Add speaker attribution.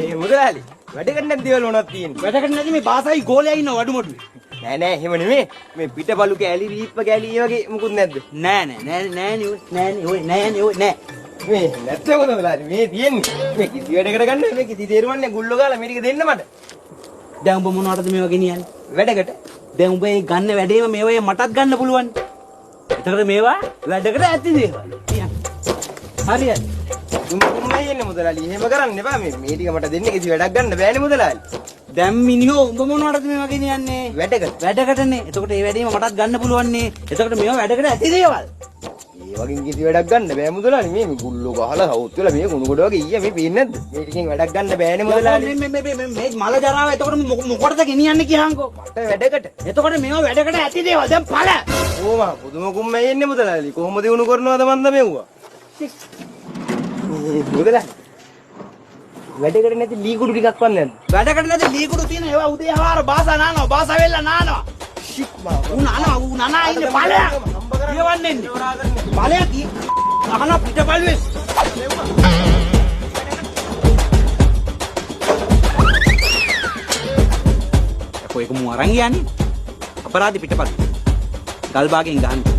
Speaker 1: මේ මුදලාලි වැඩකට නැති දේවල් මොනවද තියෙන්නේ?
Speaker 2: වැඩකට නැති මේ බාසයි ගෝලයා ඉන්න වඩු මොඩුවේ.
Speaker 1: නෑ නෑ එහෙම නෙමෙයි. මේ පිටපලු කෑලි රීප්ප කෑලි ඒ වගේ මුකුත් නැද්ද?
Speaker 2: නෑ නෑ.
Speaker 1: මේ නැත්තේ කොහොමද මුදලාලි? මේ තියෙන්නේ. මේ කිසි වැඩකට ගන්න මේ කිසි තේරුමක් නෑ ගුල්ලෝ ගාලා මේක දෙන්න මට.
Speaker 2: දැන් උඹ මොනවටද මේවා ගෙනියන්නේ?
Speaker 1: වැඩකට.
Speaker 2: දැන් උඹ මේ ගන්න වැඩේම මේවා මටත් ගන්න පුළුවන්. එතකොට මේවා වැඩකට ඇති දේවල්. හරියට.
Speaker 1: දුම්මයි එන්නේ මුදලාලි. එහෙම කරන්න එපා. මේ ටික මට දෙන්න කිසි වැඩක් ගන්න බෑනේ මුදලාලි.
Speaker 2: දැන් මිනිහෝ උඹ මොනවටද මේවා ගෙනියන්නේ?
Speaker 1: වැඩකට.
Speaker 2: වැඩකටනේ. එතකොට මේ වැඩේම මටත් ගන්න පුළුවන් නේ. එතකොට මේවා වැඩකට ඇති දේවල්.
Speaker 1: ඒ වගේ කිසි වැඩක් ගන්න බෑ මුදලාලි. මේ ගුල්ලෝ ගහලා හවුත් වෙලා මේ කුණු කොට වගේ ඊය මේ පේන්නේ නැද්ද? මේ ටිකෙන් වැඩක් ගන්න බෑනේ මුදලාලි.
Speaker 2: මේ මල ජරාව එතකොට මොකටද ගෙනියන්නේ කියහන්කෝ?
Speaker 1: මට වැඩකට.
Speaker 2: එතකොට මේවා වැඩකට ඇති දේවල්. දැන් පළ.
Speaker 1: ඕවා පුදුම කුම්මයි එන්නේ මුදලාලි. කොහොමද උණු කරනවද මන්ද මෙව්වා? මුදලාලි. වැඩකට නැති ලී කුඩු ටිකක් වන්න නැද්ද?
Speaker 2: වැඩකට නැති ලී කුඩු තියෙන ඒවා උදේ හවාර බාසා නානවා. බාසා වෙල්ලා නානවා.
Speaker 1: ෂික් බා.
Speaker 2: ඌ නනා ඉන්නේ පළයක්. කියවන්නේ ඉන්නේ. පළයක් අහන පිටපල්ුවේ. කො එක මු අරන් යන්නේ. අපරාධි පිටපල්. ගල් බාගෙන් ගහන්න.